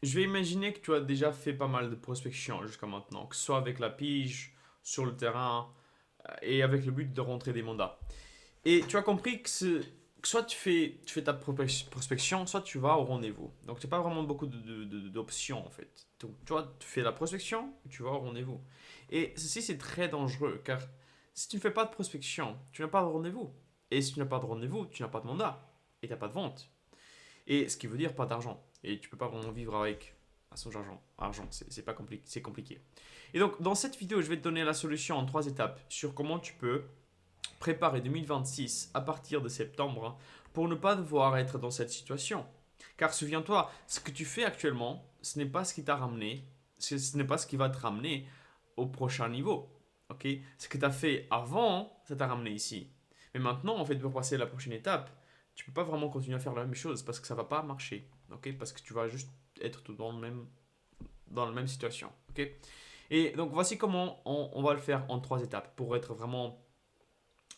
je vais imaginer que tu as déjà fait pas mal de prospection jusqu'à maintenant, que ce soit avec la pige, sur le terrain, et avec le but de rentrer des mandats. Et tu as compris que soit tu fais ta prospection, soit tu vas au rendez-vous. Donc tu n'as pas vraiment beaucoup d'options en fait. Donc, tu vois, tu fais la prospection, tu vas au rendez-vous. Et ceci c'est très dangereux car si tu ne fais pas de prospection, tu n'as pas de rendez-vous. Et si tu n'as pas de rendez-vous, tu n'as pas de mandat. Et tu n'as pas de vente. Et ce qui veut dire pas d'argent. Et tu peux pas vraiment vivre avec à son argent. C'est pas compliqué, c'est compliqué. Et donc dans cette vidéo, je vais te donner la solution en trois étapes sur comment tu peux préparer 2026 à partir de septembre pour ne pas devoir être dans cette situation. Car souviens-toi, ce que tu fais actuellement, ce n'est pas ce qui t'a ramené, ce n'est pas ce qui va te ramener au prochain niveau. Ok? Ce que tu as fait avant, ça t'a ramené ici. Mais maintenant, en fait, pour passer à la prochaine étape, tu peux pas vraiment continuer à faire la même chose parce que ça va pas marcher. Ok? Parce que tu vas juste être tout dans la même situation. Ok? Et donc voici comment on va le faire en trois étapes pour être vraiment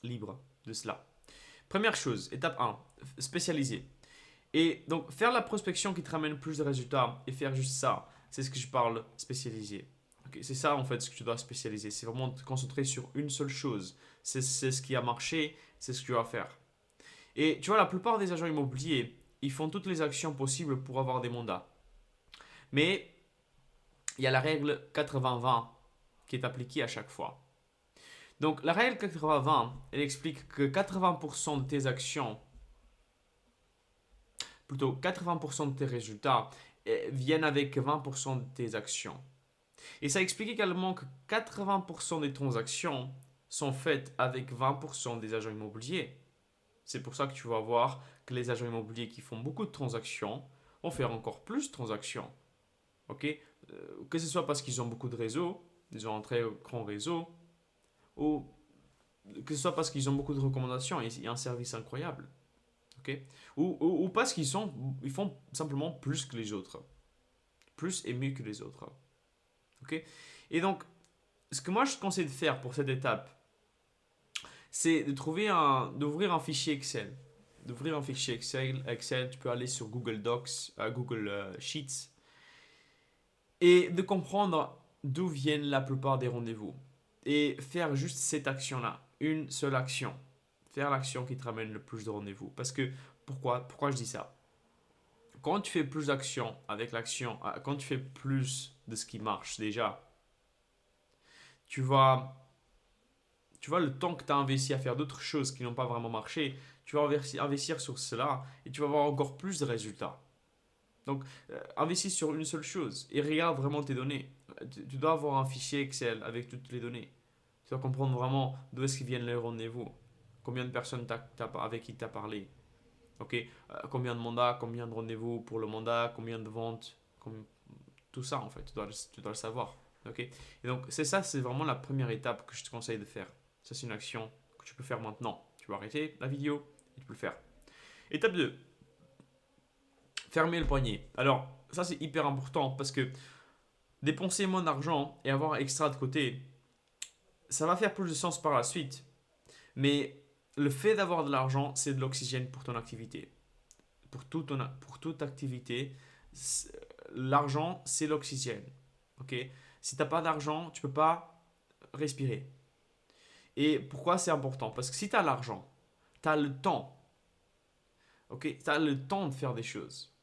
libre de cela. Première chose, étape un, spécialiser. Et donc faire la prospection qui te ramène plus de résultats et faire juste ça, c'est ce que je parle spécialiser. Okay, c'est ça en fait ce que tu dois spécialiser. C'est vraiment te concentrer sur une seule chose. C'est ce qui a marché, c'est ce que tu vas faire. Et tu vois, la plupart des agents immobiliers, ils font toutes les actions possibles pour avoir des mandats. Mais il y a la règle 80-20 qui est appliquée à chaque fois. Donc la règle 80-20, elle explique que 80% de tes actions, plutôt 80% de tes résultats, viennent avec 20% de tes actions. Et ça explique également que 80% des transactions sont faites avec 20% des agents immobiliers. C'est pour ça que tu vas voir que les agents immobiliers qui font beaucoup de transactions vont faire encore plus de transactions. Ok? Que ce soit parce qu'ils ont beaucoup de réseaux, ils ont un très grand réseau, ou que ce soit parce qu'ils ont beaucoup de recommandations et un service incroyable. Ok? Ou parce ils font simplement plus que les autres. Plus et mieux que les autres. Ok? Et donc, ce que moi je te conseille de faire pour cette étape, c'est d'ouvrir un fichier Excel. D'ouvrir un fichier Excel, tu peux aller sur Google Docs, Google Sheets, et de comprendre d'où viennent la plupart des rendez-vous. Et faire juste cette action-là, une seule action. Faire l'action qui te ramène le plus de rendez-vous. Parce que, pourquoi je dis ça? Quand tu fais plus d'actions avec l'action, quand tu fais plus de ce qui marche déjà, tu vas, tu vois le temps que tu as investi à faire d'autres choses qui n'ont pas vraiment marché, tu vas investir sur cela et tu vas avoir encore plus de résultats. Donc, investis sur une seule chose et regarde vraiment tes données. Tu dois avoir un fichier Excel avec toutes les données. Tu dois comprendre vraiment d'où est-ce qu'ils viennent les rendez-vous. Combien de personnes avec qui tu as parlé. Ok, combien de mandats, combien de rendez-vous pour le mandat, combien de ventes, tout ça en fait, tu dois le savoir. Ok, et donc c'est ça, c'est vraiment la première étape que je te conseille de faire. Ça, c'est une action que tu peux faire maintenant. Tu peux arrêter la vidéo et tu peux le faire. Étape 2, fermer le poignet. Alors, ça, c'est hyper important parce que dépenser moins d'argent et avoir extra de côté, ça va faire plus de sens par la suite. Mais le fait d'avoir de l'argent, c'est de l'oxygène pour ton activité. Pour toute activité, l'argent, c'est l'oxygène. Ok? Si tu n'as pas d'argent, tu ne peux pas respirer. Et pourquoi c'est important? Parce que si tu as l'argent, tu as le temps. Ok? Tu as le temps de faire des choses.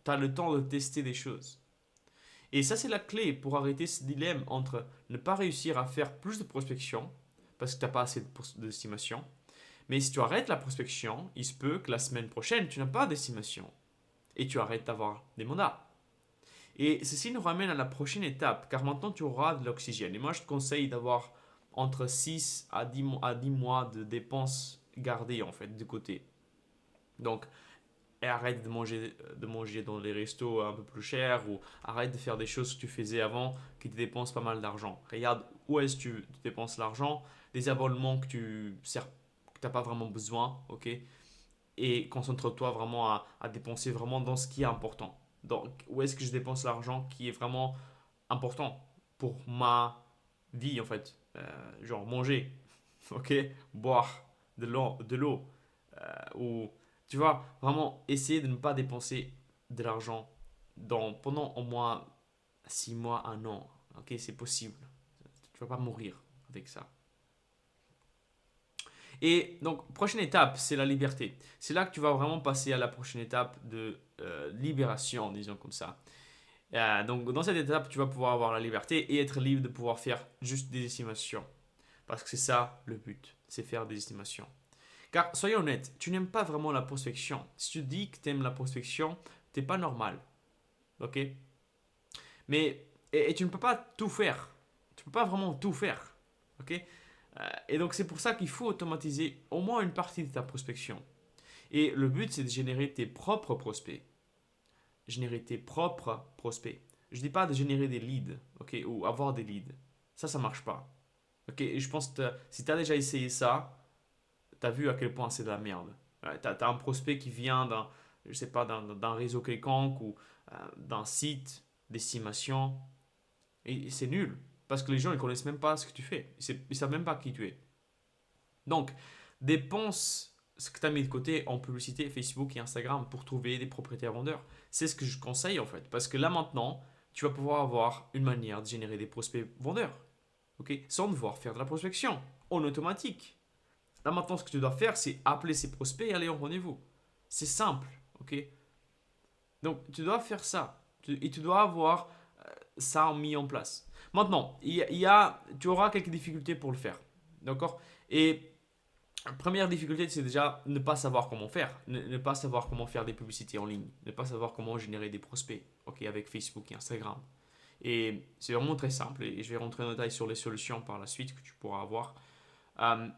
Tu as le temps de tester des choses. Et ça, c'est la clé pour arrêter ce dilemme entre ne pas réussir à faire plus de prospection parce que tu n'as pas assez d'estimation. Mais si tu arrêtes la prospection, il se peut que la semaine prochaine, tu n'as pas d'estimation et tu arrêtes d'avoir des mandats. Et ceci nous ramène à la prochaine étape, car maintenant tu auras de l'oxygène. Et moi, je te conseille d'avoir entre 6 à 10 mois de dépenses gardées en fait de côté. Donc, et arrête de manger dans les restos un peu plus chers ou arrête de faire des choses que tu faisais avant qui te dépensent pas mal d'argent. Regarde où est-ce que tu dépenses l'argent, des abonnements que tu n'as pas vraiment besoin, ok? Et concentre-toi vraiment à dépenser vraiment dans ce qui est important. Donc, où est-ce que je dépense l'argent qui est vraiment important pour ma vie en fait? Genre manger, ok? Boire de l'eau, ou tu vois, vraiment essayer de ne pas dépenser de l'argent pendant au moins 6 mois, un an. Ok, c'est possible. Tu vas pas mourir avec ça. Et donc, prochaine étape, c'est la liberté. C'est là que tu vas vraiment passer à la prochaine étape de libération, disons comme ça. Donc, dans cette étape, tu vas pouvoir avoir la liberté et être libre de pouvoir faire juste des estimations. Parce que c'est ça le but, c'est faire des estimations. Car, soyons honnêtes, tu n'aimes pas vraiment la prospection. Si tu dis que tu aimes la prospection, tu n'es pas normal. Ok? Mais, et tu ne peux pas tout faire. Tu ne peux pas vraiment tout faire. Ok? Et donc, c'est pour ça qu'il faut automatiser au moins une partie de ta prospection. Et le but, c'est de générer tes propres prospects. Générer tes propres prospects. Je ne dis pas de générer des leads, ok, ou avoir des leads. Ça marche pas. Ok, et je pense que si tu as déjà essayé ça, tu as vu à quel point c'est de la merde. Tu as un prospect qui vient je sais pas, d'un réseau quelconque ou d'un site d'estimation. Et c'est nul. Parce que les gens ne connaissent même pas ce que tu fais. Ils ne savent même pas qui tu es. Donc, dépense ce que tu as mis de côté en publicité Facebook et Instagram pour trouver des propriétaires vendeurs. C'est ce que je conseille en fait. Parce que là maintenant, tu vas pouvoir avoir une manière de générer des prospects vendeurs. Ok, sans devoir faire de la prospection en automatique. Là maintenant, ce que tu dois faire, c'est appeler ces prospects et aller en rendez-vous. C'est simple. Ok. Donc, tu dois faire ça. Et tu dois avoir ça mis en place. Maintenant, tu auras quelques difficultés pour le faire. D'accord. Et la première difficulté, c'est déjà ne pas savoir comment faire. Ne pas savoir comment faire des publicités en ligne. Ne pas savoir comment générer des prospects, ok, avec Facebook et Instagram. Et c'est vraiment très simple. Et je vais rentrer en détail sur les solutions par la suite que tu pourras avoir. Euh,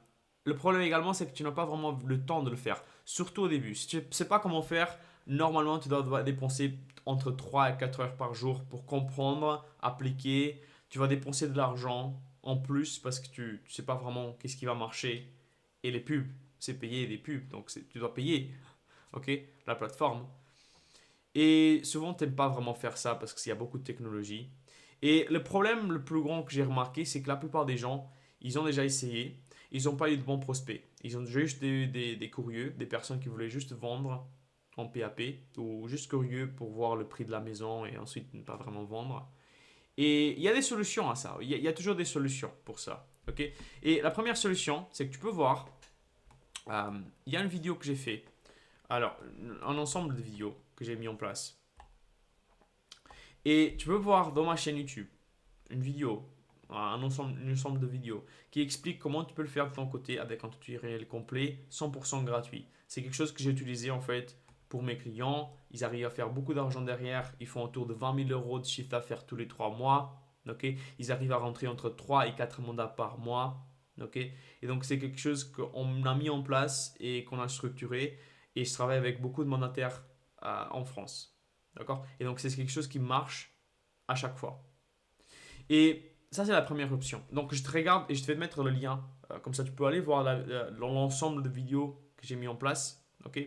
le problème également, c'est que tu n'as pas vraiment le temps de le faire. Surtout au début. Si tu ne sais pas comment faire, normalement, tu dois dépenser entre 3 et 4 heures par jour pour comprendre, appliquer. Tu vas dépenser de l'argent en plus parce que tu ne sais pas vraiment qu'est-ce qui va marcher. Et les pubs, c'est payer des pubs. Donc, tu dois payer, ok, la plateforme. Et souvent, tu n'aimes pas vraiment faire ça parce qu'il y a beaucoup de technologie. Et le problème le plus grand que j'ai remarqué, c'est que la plupart des gens, ils ont déjà essayé, ils n'ont pas eu de bons prospects. Ils ont juste eu des curieux, des personnes qui voulaient juste vendre en PAP ou juste curieux pour voir le prix de la maison et ensuite ne pas vraiment vendre. Et il y a des solutions à ça. Il y a toujours des solutions pour ça. Ok. Et la première solution, c'est que tu peux voir, il y a une vidéo que j'ai fait. Alors, un ensemble de vidéos que j'ai mis en place. Et tu peux voir dans ma chaîne YouTube une vidéo, un ensemble de vidéos qui explique comment tu peux le faire de ton côté avec un tutoriel complet, 100% gratuit. C'est quelque chose que j'ai utilisé en fait pour mes clients. Ils arrivent à faire beaucoup d'argent derrière. Ils font autour de 20 000 euros de chiffre d'affaires tous les 3 mois. Okay. Ils arrivent à rentrer entre 3 et 4 mandats par mois. Okay. Et donc c'est quelque chose qu'on a mis en place et qu'on a structuré. Et je travaille avec beaucoup de mandataires en France. D'accord. Et donc c'est quelque chose qui marche à chaque fois. Et ça, c'est la première option. Donc, je te regarde et je vais te mettre le lien. Comme ça, tu peux aller voir l'ensemble de vidéos que j'ai mis en place. Ok.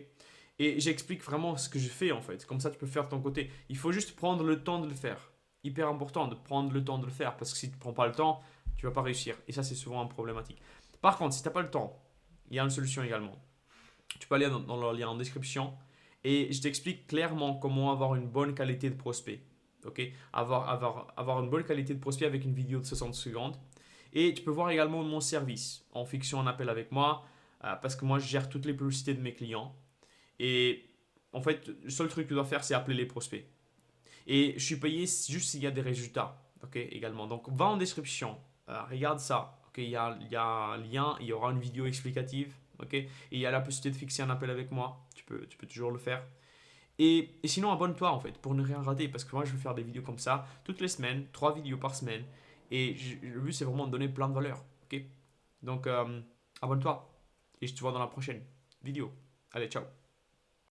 Et j'explique vraiment ce que je fais en fait. Comme ça, tu peux faire de ton côté. Il faut juste prendre le temps de le faire. Hyper important de prendre le temps de le faire. Parce que si tu ne prends pas le temps, tu ne vas pas réussir. Et ça, c'est souvent un problématique. Par contre, si tu n'as pas le temps, il y a une solution également. Tu peux aller dans le lien en description. Et je t'explique clairement comment avoir une bonne qualité de prospect. Okay. Avoir une bonne qualité de prospect avec une vidéo de 60 secondes. Et tu peux voir également mon service en fiction en appel avec moi parce que moi je gère toutes les publicités de mes clients. Et en fait, le seul truc que tu dois faire, c'est appeler les prospects. Et je suis payé juste s'il y a des résultats. Okay, également. Donc va en description, regarde ça. Okay, il y a un lien, il y aura une vidéo explicative. Okay, et il y a la possibilité de fixer un appel avec moi. Tu peux toujours le faire. Et sinon, abonne-toi en fait pour ne rien rater parce que moi je vais faire des vidéos comme ça toutes les semaines, 3 vidéos par semaine. Et le but c'est vraiment de donner plein de valeur. Ok. Donc abonne-toi et je te vois dans la prochaine vidéo. Allez, ciao.